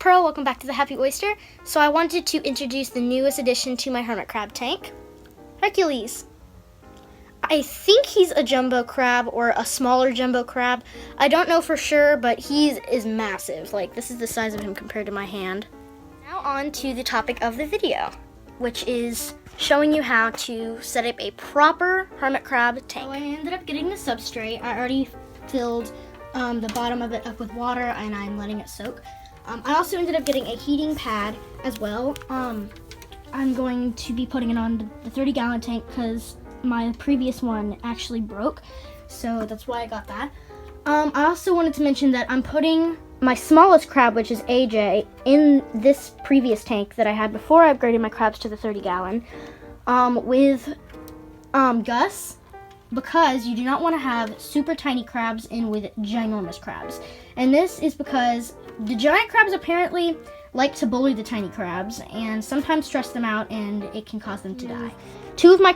Pearl, welcome back to the Happy Oyster. So I wanted to introduce the newest addition to my hermit crab tank, Hercules. I think he's a jumbo crab or a smaller jumbo crab. I don't know for sure, but he is massive. Like, this is the size of him compared to my hand. Now on to the topic of the video, which is showing you how to set up a proper hermit crab tank. So I ended up getting the substrate. I already filled the bottom of it up with water and I'm letting it soak. I also ended up getting a heating pad as well. I'm going to be putting it on the 30-gallon tank because my previous one actually broke, so that's why I got that. I also wanted to mention that I'm putting my smallest crab, which is AJ, in this previous tank that I had before I upgraded my crabs to the 30-gallon with Gus, because you do not want to have super tiny crabs in with ginormous crabs. And this is because the giant crabs apparently like to bully the tiny crabs and sometimes stress them out, and it can cause them to die. Two of my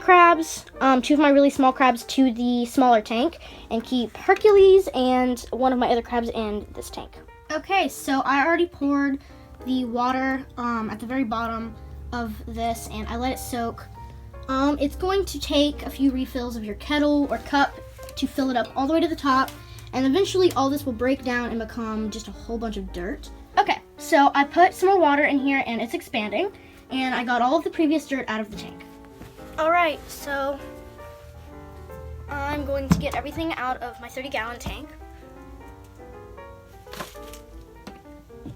really small crabs to the smaller tank, and keep Hercules and one of my other crabs in this tank. Okay, so I already poured the water at the very bottom of this, and I let it soak. It's going to take a few refills of your kettle or cup to fill it up all the way to the top, and eventually all this will break down and become just a whole bunch of dirt. Okay, so I put some more water in here and it's expanding, and I got all of the previous dirt out of the tank. Alright, so I'm going to get everything out of my 30-gallon tank.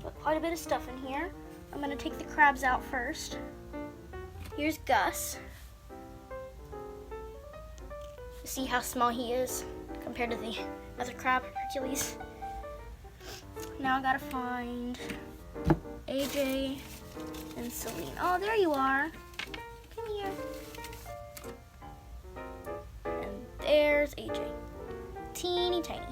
Put quite a bit of stuff in here. I'm going to take the crabs out first. Here's Gus. See how small he is compared to the other crab, Hercules. Now I gotta find AJ and Celine. Oh, there you are. Come here. And there's AJ. Teeny tiny.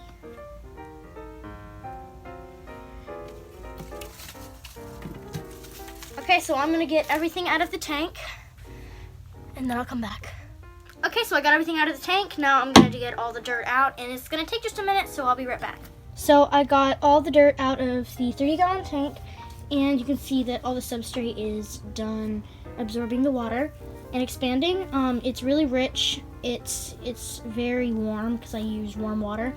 Okay, so I'm gonna get everything out of the tank and then I'll come back. Okay, so I got everything out of the tank. Now I'm going to get all the dirt out, and it's going to take just a minute, so I'll be right back. So I got all the dirt out of the 30-gallon tank, and you can see that all the substrate is done absorbing the water and expanding. It's really rich. It's very warm because I use warm water.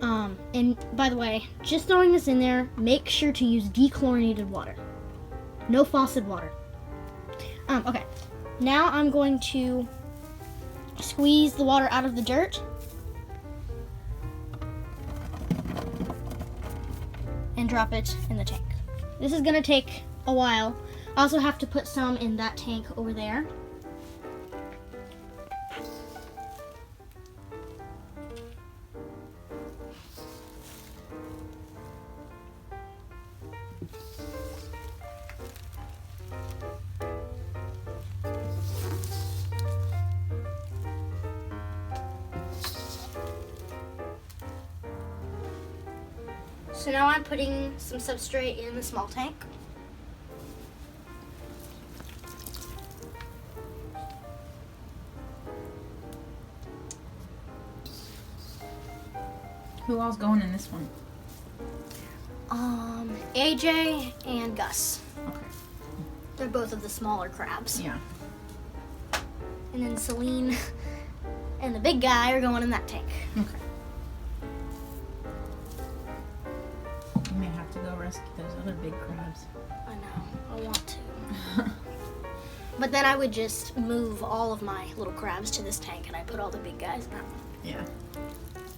And by the way, just throwing this in there, make sure to use dechlorinated water. No faucet water. Okay, now I'm going to squeeze the water out of the dirt and drop it in the tank. This is gonna take a while. I also have to put some in that tank over there. So now I'm putting some substrate in the small tank. Who all's going in this one? AJ and Gus. Okay. They're both of the smaller crabs. Yeah. And then Celine and the big guy are going in that tank. Okay. You may have to go rescue those other big crabs. I know, I want to. But then I would just move all of my little crabs to this tank and I put all the big guys in that one. Yeah.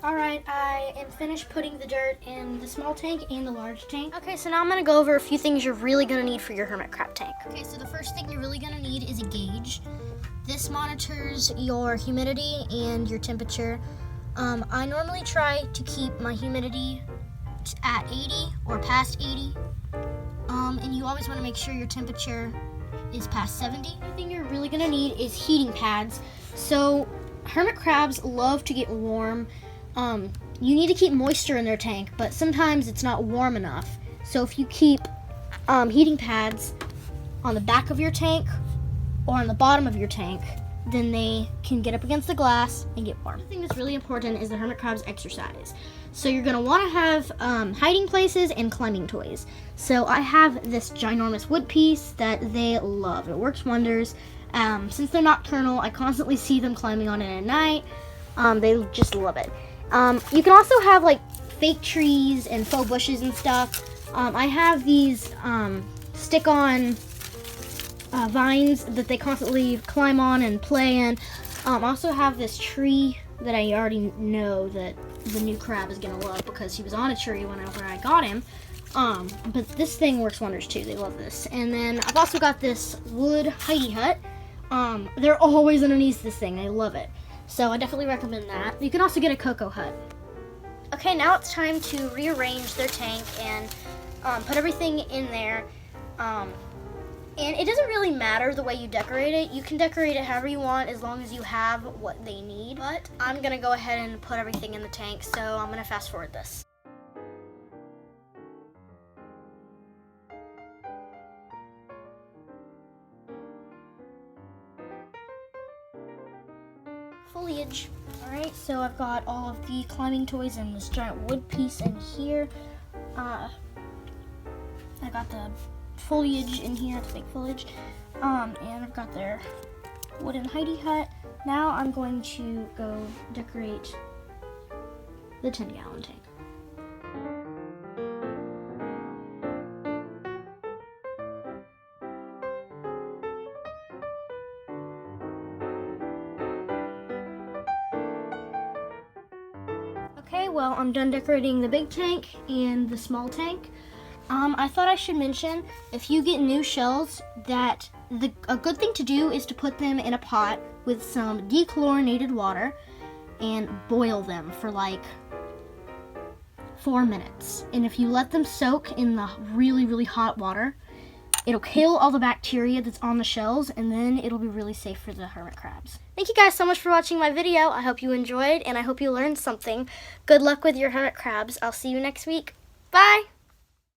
Alright, I am finished putting the dirt in the small tank and the large tank. Okay, so now I'm going to go over a few things you're really going to need for your hermit crab tank. Okay, so the first thing you're really going to need is a gauge. This monitors your humidity and your temperature. I normally try to keep my humidity at 80 or past 80. And you always want to make sure your temperature is past 70. The thing you're really going to need is heating pads. So hermit crabs love to get warm. You need to keep moisture in their tank, but sometimes it's not warm enough. So if you keep heating pads on the back of your tank or on the bottom of your tank, then they can get up against the glass and get warm. The thing that's really important is the hermit crabs exercise. So you're gonna wanna have hiding places and climbing toys. So I have this ginormous wood piece that they love. It works wonders. Since they're nocturnal, I constantly see them climbing on it at night. They just love it. You can also have like fake trees and faux bushes and stuff. I have these stick-on vines that they constantly climb on and play in. I also have this tree that I already know that the new crab is gonna love because he was on a tree whenever I got him. But this thing works wonders too. They love this. And then I've also got this wood hidey hut. They're always underneath this thing. They love it. So I definitely recommend that. You can also get a cocoa hut. Okay, now it's time to rearrange their tank and put everything in there. And it doesn't really matter the way you decorate it. You can decorate it however you want as long as you have what they need. But I'm gonna go ahead and put everything in the tank, so I'm gonna fast forward this. Foliage. Alright, so I've got all of the climbing toys and this giant wood piece in here. I got the foliage in here, the fake foliage, and I've got their wooden hidey hut. Now I'm going to go decorate the 10-gallon tank. Okay, well, I'm done decorating the big tank and the small tank. I thought I should mention, if you get new shells, that a good thing to do is to put them in a pot with some dechlorinated water and boil them for like 4 minutes. And if you let them soak in the really, really hot water, it'll kill all the bacteria that's on the shells, and then it'll be really safe for the hermit crabs. Thank you guys so much for watching my video. I hope you enjoyed, and I hope you learned something. Good luck with your hermit crabs. I'll see you next week. Bye!